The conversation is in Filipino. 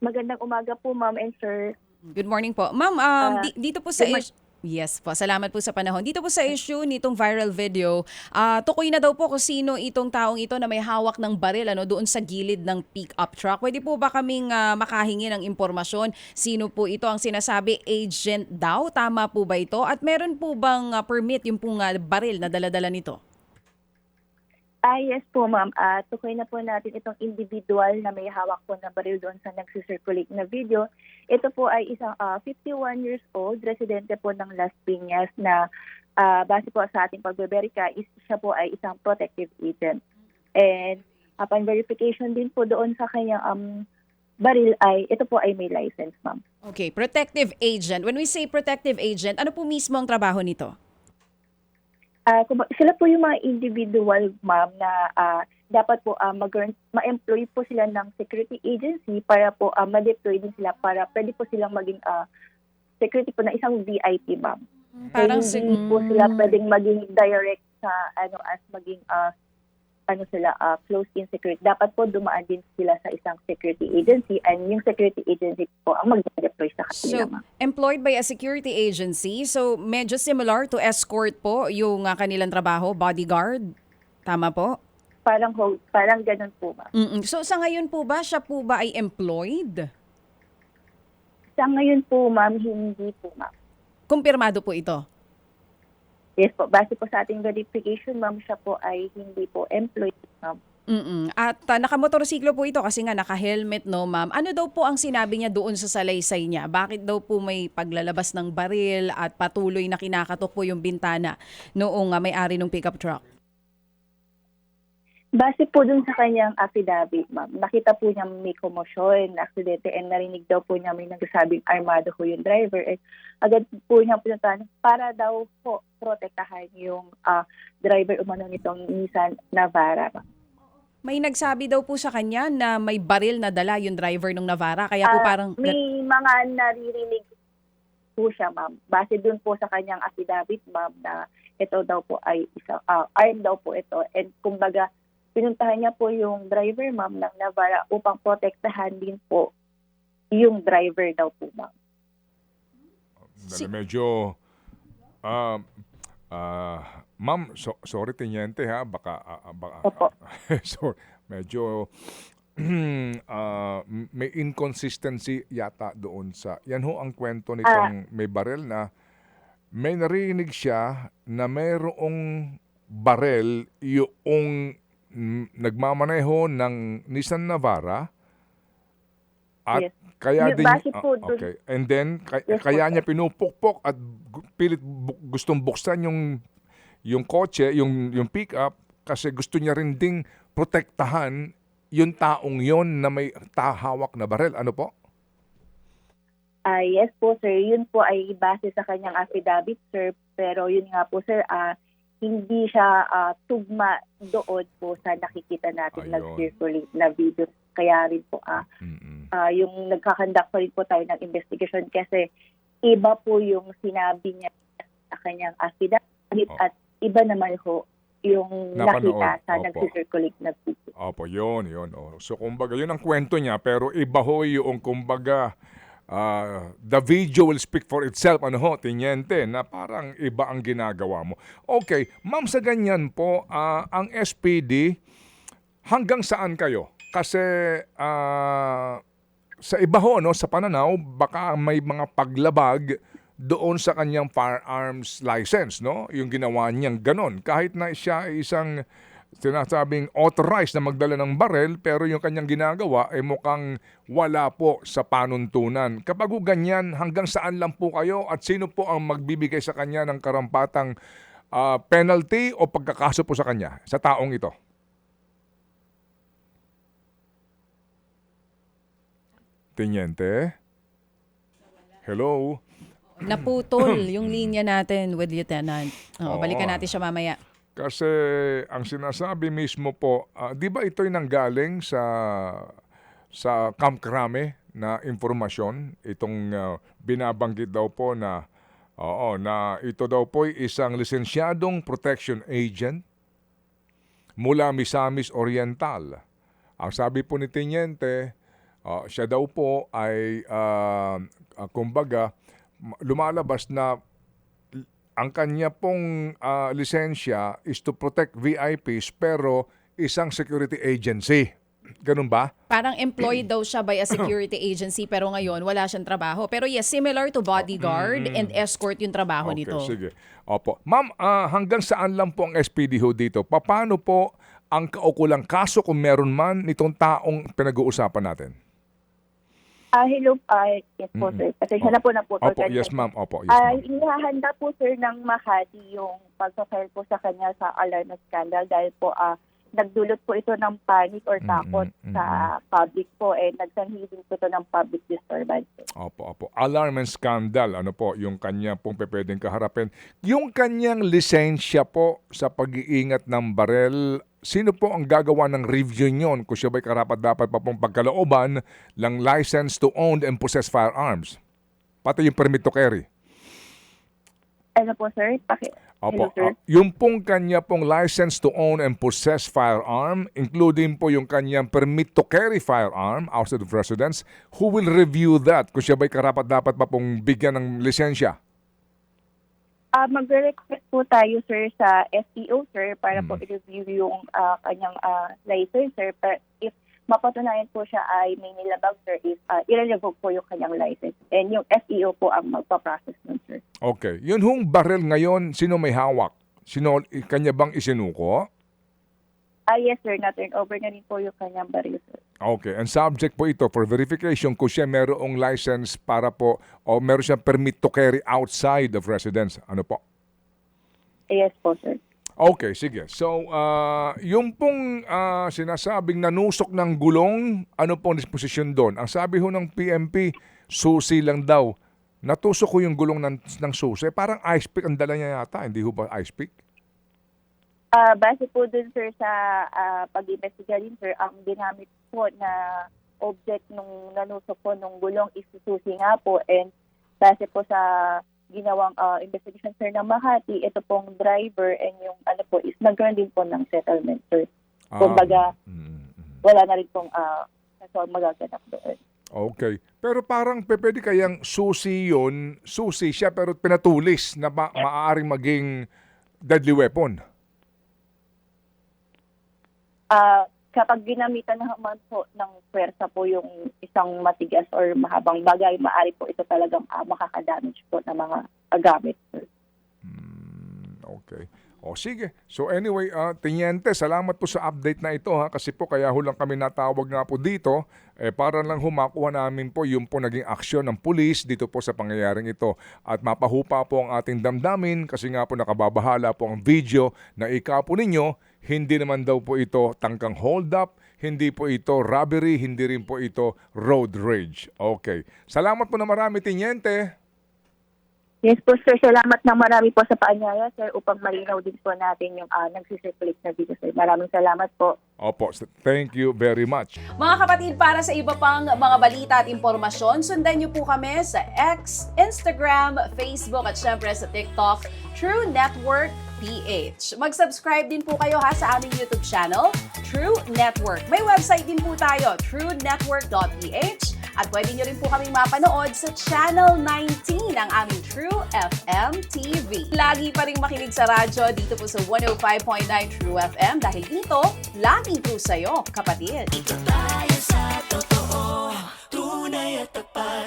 Magandang umaga po, ma'am and sir. Good morning po. Ma'am, Ah, dito po sa good morning. Yes po, salamat po sa panahon. Dito po sa issue nitong viral video, tukoy na daw po kung sino itong taong ito na may hawak ng baril doon sa gilid ng pick-up truck. Pwede po ba kaming makahingi ng impormasyon? Sino po ito? Ang sinasabi agent daw, tama po ba ito? At meron po bang permit yung pong baril na dala-dala nito? Yes po, ma'am. Tukoy na po natin itong individual na may hawak po na baril doon sa nagsisirculate na video. Ito po ay isang 51 years old, residente po ng Las Piñas na base po sa ating pagbeberika, siya po ay isang protective agent. And upon verification din po doon sa kanyang baril ay ito po ay may license, ma'am. Okay, protective agent. When we say protective agent, ano po mismo ang trabaho nito? Sila po yung mga individual, ma'am, na dapat po ma-employ po sila ng security agency para po ma-deploy din sila para pwede po silang maging security po na isang VIP, ma'am. Parang So, hindi po sila pwedeng maging direct sa as maging close-in security. Dapat po dumaan din sila sa isang security agency and yung security agency po ang mag-deploy sa kanila, So, ma'am. employed by a security agency. So, medyo similar to escort po yung kanilang trabaho, bodyguard. Tama po? Parang ganun po, ma'am. So, sa ngayon po ba, siya po ba ay employed? Sa ngayon po, ma'am, hindi po, ma'am. Kumpirmado po ito. Yes po, base po sa ating verification, ma'am, siya po ay hindi po employed, ma'am. At nakamotorsiklo po ito kasi nga naka-helmet, no, ma'am. Ano daw po ang sinabi niya doon sa salaysay niya? Bakit daw po may paglalabas ng baril at patuloy na kinakatok po yung bintana noong may-ari ng pickup truck? Base po dun sa kanyang affidavit, ma'am, nakita po niya may komosyon, aksidente, and narinig daw po niya may nagsasabing armado po yung driver. And agad po niya pinuntahan para daw po protektahan yung driver umano nitong Nissan Navara, ma'am. May nagsabi daw po sa kanya na may baril na dala yung driver ng Navara. Kaya po parang... May mga naririnig po siya, ma'am. Base dun po sa kanyang affidavit, ma'am, na ito daw po ay armed daw po ito. And kumbaga, pinuntahan niya po yung driver, ma'am, ng Navara upang protektahan din po yung driver daw po, ma'am. Medyo, ma'am, sorry teniente ha, Opo. so, medyo may inconsistency yata doon sa, yan ho ang kwento nitong may baril na may narinig siya na mayroong baril yung nagmamaneho ng Nissan Navara at Yes. kaya din Base po dun- okay, and then Yes, kaya po, niya pinupukpok at pilit gustong buksan yung kotse, yung pick-up kasi gusto niya rin ding protektahan yung taong yon na may hawak na baril. Ano po? Yes po, sir. Yun po ay base sa kanyang affidavit, sir. Pero yun nga po, sir, hindi siya tugma doon po sa nakikita natin Ayun. nag-circulate na video. Kaya rin po, yung nagkakandak pa rin po tayo ng investigation kasi iba po yung sinabi niya sa kanyang affidavit at iba naman ho yung Napanood. nakita sa Opo. nag-circulate na video. Opo, yun. Oh. So, kumbaga, yun ang kwento niya, pero iba ho yung, kumbaga, the video will speak for itself, ano ho, teniente, na parang iba ang ginagawa mo. Okay, ma'am, sa ganyan po, ang SPD, hanggang saan kayo? Kasi, sa iba ho, no, sa pananaw, baka may mga paglabag doon sa kanyang firearms license, no? Yung ginawa niyang ganon. Kahit na siya ay isang sinasabing authorized na magdala ng barel, pero yung kanyang ginagawa ay mukhang wala po sa panuntunan. Kapag ganyan, hanggang saan lang po kayo at sino po ang magbibigay sa kanya ng karampatang penalty o pagkakaso po sa kanya, sa taong ito? Teniente? Hello? Naputol yung linya natin with Lieutenant. Balikan natin siya mamaya. Kasi ang sinasabi mismo po, di ba ito'y nanggaling sa Camp Crame na impormasyon, itong binabanggit daw po na na ito daw po ay isang lisensyadong protection agent mula Misamis Oriental. Ang sabi po ni Teniente, Siya daw po ay kumbaga lumalabas na ang kanya pong lisensya is to protect VIPs pero isang security agency. Ganun ba? Parang employed daw siya by a security agency pero ngayon wala siyang trabaho. Pero yes, similar to bodyguard and escort yung trabaho Okay, nito. sige. Opo. Ma'am, hanggang saan lang po ang SPD ho dito? Paano po ang kaukulang kaso kung meron man nitong taong pinag-uusapan natin? Hello, yes po sir. Pasensya na po na po. Opo, yes ma'am. Opo, yes ma'am. Inihahanda po sir ng Makati yung pag-file po sa kanya sa alarm scandal dahil po nagdulot po ito ng panic or takot sa public po and nagsanhi din po ito ng public disturbance. Opo. Alarm and scandal. Ano po, yung kanya pong pwedeng kaharapin. Yung kanyang lisensya po sa pag-iingat ng barel, sino po ang gagawa ng review nyon kung siya ba'y karapat-dapat pa pong pagkalooban ng license to own and possess firearms? Pati yung permit to carry. Ano po sir? Opo, Hello, sir. yung pong kanya pong license to own and possess firearm, including po yung kanyang permit to carry firearm outside of residence, who will review that kung siya ba'y karapat-dapat pa pong bigyan ng lisensya? Magre-request po tayo sir sa SEO sir para po i-review yung kanyang license sir. But if mapatunayan po siya ay may nilabag sir, is i-revoke po yung kanyang license. And yung SEO po ang magpa-process nun sir. Okay. Yun hong barrel ngayon, sino may hawak? Sino, kanya bang isinuko? Yes sir, na-turn over na rin po yung kanyang baril sir. Okay. And subject po ito for verification kung siya merong license para po o meron siyang permit to carry outside of residence. Ano po? Yes po sir. Okay, sige. So, yung pong sinasabing nanusok ng gulong, ano pong disposisyon doon? Ang sabi ho ng PMP, susi lang daw. Natusok ko yung gulong ng susi. Parang ice pick ang dala niya yata. Hindi ho ba ice pick? Base po dun sir sa pag-investiga rin sir, ang ginamit po na object nung nanusok po nung gulong is susi nga po, and base po sa ginawang investigation sir ng Makati, ito pong driver and yung ano po is nagkaroon din po ng settlement sir. Kumbaga, wala na rin pong magaganap doon. Okay. Pero parang pwede kayang susi yun, susi siya pero pinatulis na maaaring maging deadly weapon. Kapag ginamitan naman po ng pwersa po yung isang matigas or mahabang bagay, maaari po ito talagang makakadamage po ng mga gamit. Okay. O sige. So anyway, Teniente, salamat po sa update na ito kasi po kaya ho lang kami natawag nga po dito para lang humakuha namin po yung po naging aksyon ng pulis dito po sa pangyayaring ito at mapahupa po ang ating damdamin kasi nga po nakababahala po ang video na ikapo ninyo. Hindi naman daw po ito tangkang hold up, hindi po ito robbery, hindi rin po ito road rage. Okay. Salamat po na marami, Teniente. Yes po sir, salamat ng marami po sa paanyaya sir upang malinaw din po natin yung nagsisirculate na video sir. Maraming salamat po. Opo, thank you very much. Mga kapatid, para sa iba pang mga balita at impormasyon, sundan niyo po kami sa X, Instagram, Facebook at syempre sa TikTok, True Network PH. Mag-subscribe din po kayo sa aming YouTube channel, True Network. May website din po tayo, truenetwork.ph. At pwede nyo rin po kaming mapanood sa Channel 19 ng aming True FM TV. Lagi pa rin makinig sa radyo dito po sa 105.9 True FM dahil dito, laging po sa'yo, kapatid. Dito tayo sa totoo, tunay at tapat.